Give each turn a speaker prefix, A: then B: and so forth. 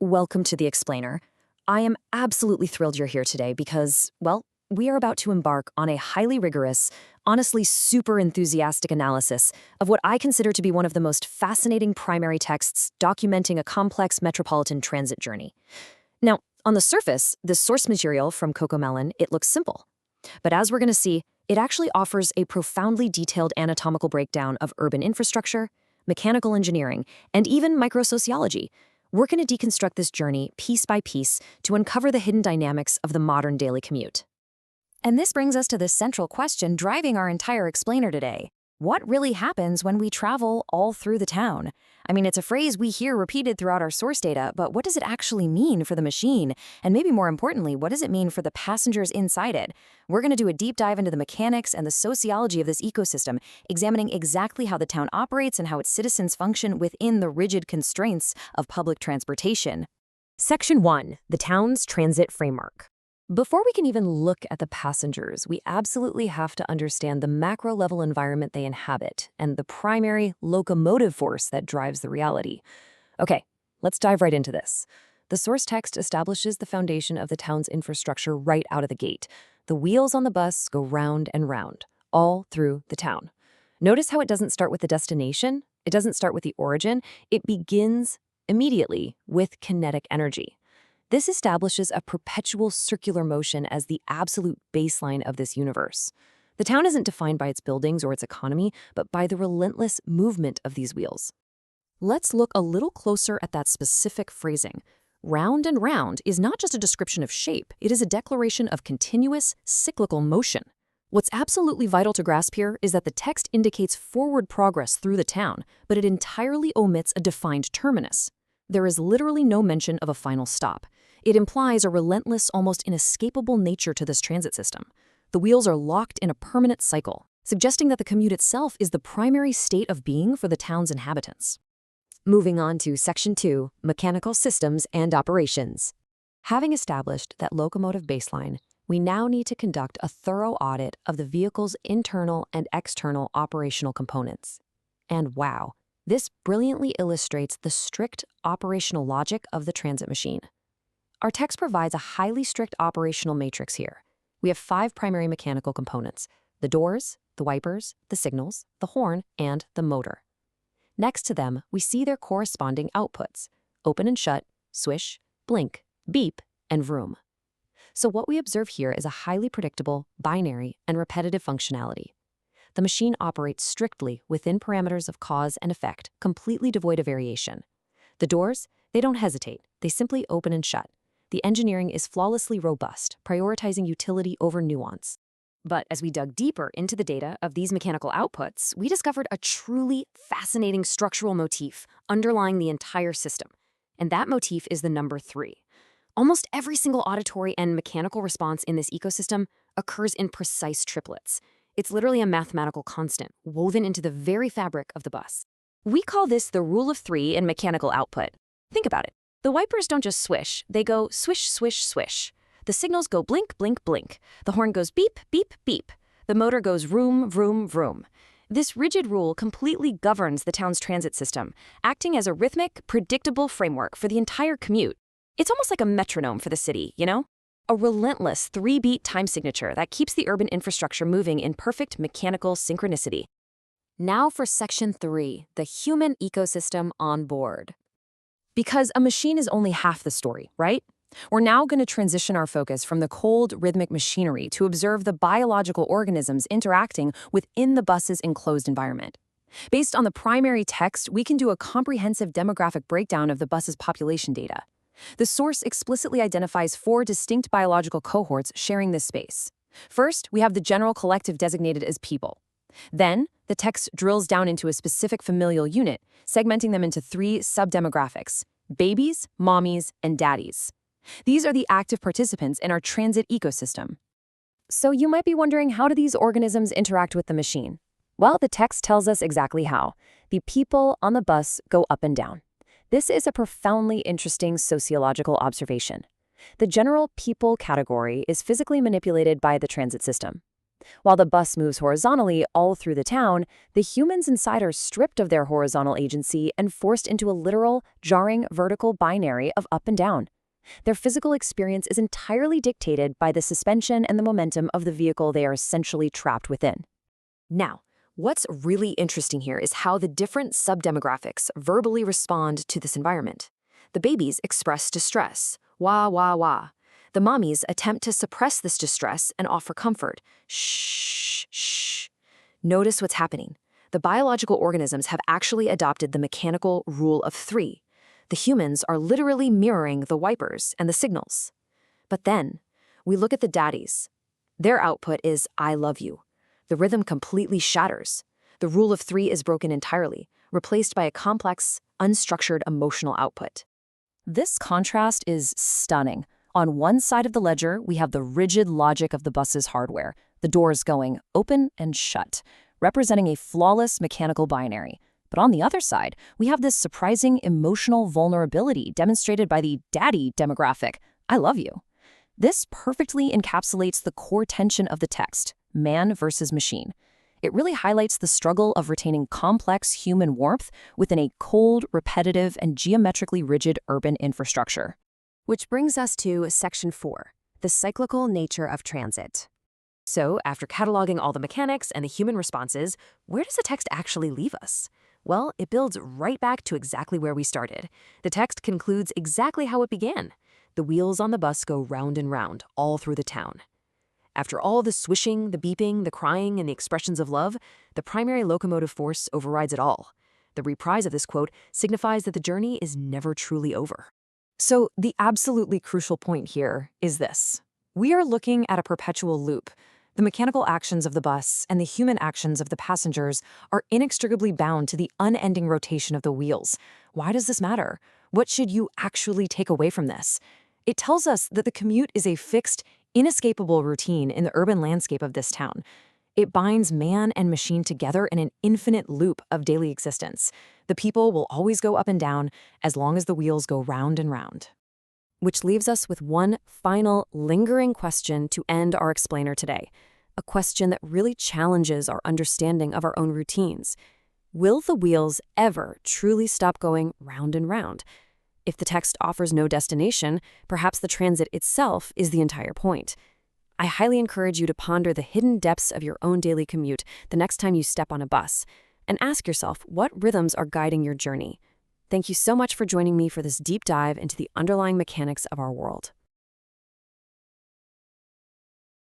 A: Welcome to The Explainer. I am absolutely thrilled you're here today because, well, we are about to embark on a highly rigorous, honestly super enthusiastic analysis of what I consider to be one of the most fascinating primary texts documenting a complex metropolitan transit journey. Now, on the surface, the source material from CoComelon, it looks simple. But as we're going to see, it actually offers a profoundly detailed anatomical breakdown of urban infrastructure, mechanical engineering, and even microsociology. We're going to deconstruct this journey piece by piece to uncover the hidden dynamics of the modern daily commute. And this brings us to the central question driving our entire explainer today. What really happens when we travel all through the town? I mean, it's a phrase we hear repeated throughout our source data, but what does it actually mean for the machine? And maybe more importantly, what does it mean for the passengers inside it? We're going to do a deep dive into the mechanics and the sociology of this ecosystem, examining exactly how the town operates and how its citizens function within the rigid constraints of public transportation. Section 1. The town's transit framework. Before we can even look at the passengers, we absolutely have to understand the macro-level environment they inhabit and the primary locomotive force that drives the reality. Okay, let's dive right into this. The source text establishes the foundation of the town's infrastructure right out of the gate. The wheels on the bus go round and round, all through the town. Notice how it doesn't start with the destination, it doesn't start with the origin, it begins immediately with kinetic energy. This establishes a perpetual circular motion as the absolute baseline of this universe. The town isn't defined by its buildings or its economy, but by the relentless movement of these wheels. Let's look a little closer at that specific phrasing. Round and round is not just a description of shape, it is a declaration of continuous, cyclical motion. What's absolutely vital to grasp here is that the text indicates forward progress through the town, but it entirely omits a defined terminus. There is literally no mention of a final stop. It implies a relentless, almost inescapable nature to this transit system. The wheels are locked in a permanent cycle, suggesting that the commute itself is the primary state of being for the town's inhabitants. Moving on to Section 2, Mechanical Systems and Operations. Having established that locomotive baseline, we now need to conduct a thorough audit of the vehicle's internal and external operational components. And wow, this brilliantly illustrates the strict operational logic of the transit machine. Our text provides a highly strict operational matrix here. We have 5 primary mechanical components: the doors, the wipers, the signals, the horn, and the motor. Next to them, we see their corresponding outputs: open and shut, swish, blink, beep, and vroom. So what we observe here is a highly predictable, binary, and repetitive functionality. The machine operates strictly within parameters of cause and effect, completely devoid of variation. The doors, they don't hesitate, they simply open and shut. The engineering is flawlessly robust, prioritizing utility over nuance. But as we dug deeper into the data of these mechanical outputs, we discovered a truly fascinating structural motif underlying the entire system. And that motif is the number 3. Almost every single auditory and mechanical response in this ecosystem occurs in precise triplets. It's literally a mathematical constant woven into the very fabric of the bus. We call this the rule of 3 in mechanical output. Think about it. The wipers don't just swish, they go swish, swish, swish. The signals go blink, blink, blink. The horn goes beep, beep, beep. The motor goes vroom, vroom, vroom. This rigid rule completely governs the town's transit system, acting as a rhythmic, predictable framework for the entire commute. It's almost like a metronome for the city, you know? A relentless 3-beat time signature that keeps the urban infrastructure moving in perfect mechanical synchronicity. Now for Section 3, the human ecosystem on board. Because a machine is only half the story, right? We're now going to transition our focus from the cold, rhythmic machinery to observe the biological organisms interacting within the bus's enclosed environment. Based on the primary text, we can do a comprehensive demographic breakdown of the bus's population data. The source explicitly identifies 4 distinct biological cohorts sharing this space. First, we have the general collective designated as people. Then, the text drills down into a specific familial unit, segmenting them into 3 subdemographics: babies, mommies, and daddies. These are the active participants in our transit ecosystem. So you might be wondering, how do these organisms interact with the machine? Well, the text tells us exactly how. The people on the bus go up and down. This is a profoundly interesting sociological observation. The general people category is physically manipulated by the transit system. While the bus moves horizontally all through the town, the humans inside are stripped of their horizontal agency and forced into a literal, jarring vertical binary of up and down. Their physical experience is entirely dictated by the suspension and the momentum of the vehicle they are essentially trapped within. Now, what's really interesting here is how the different subdemographics verbally respond to this environment. The babies express distress, wah, wah, wah. The mommies attempt to suppress this distress and offer comfort, shh, shh. Notice what's happening. The biological organisms have actually adopted the mechanical rule of three. The humans are literally mirroring the wipers and the signals. But then, we look at the daddies. Their output is, I love you. The rhythm completely shatters. The rule of three is broken entirely, replaced by a complex, unstructured emotional output. This contrast is stunning. On one side of the ledger, we have the rigid logic of the bus's hardware, the doors going open and shut, representing a flawless mechanical binary. But on the other side, we have this surprising emotional vulnerability demonstrated by the daddy demographic, I love you. This perfectly encapsulates the core tension of the text, man versus machine. It really highlights the struggle of retaining complex human warmth within a cold, repetitive, and geometrically rigid urban infrastructure. Which brings us to Section 4, the cyclical nature of transit. So, after cataloging all the mechanics and the human responses, where does the text actually leave us? Well, it builds right back to exactly where we started. The text concludes exactly how it began. The wheels on the bus go round and round, all through the town. After all the swishing, the beeping, the crying, and the expressions of love, the primary locomotive force overrides it all. The reprise of this quote signifies that the journey is never truly over. So the absolutely crucial point here is this. We are looking at a perpetual loop. The mechanical actions of the bus and the human actions of the passengers are inextricably bound to the unending rotation of the wheels. Why does this matter? What should you actually take away from this? It tells us that the commute is a fixed, inescapable routine in the urban landscape of this town. It binds man and machine together in an infinite loop of daily existence. The people will always go up and down as long as the wheels go round and round. Which leaves us with one final, lingering question to end our explainer today. A question that really challenges our understanding of our own routines. Will the wheels ever truly stop going round and round? If the text offers no destination, perhaps the transit itself is the entire point. I highly encourage you to ponder the hidden depths of your own daily commute the next time you step on a bus, and ask yourself what rhythms are guiding your journey. Thank you so much for joining me for this deep dive into the underlying mechanics of our world.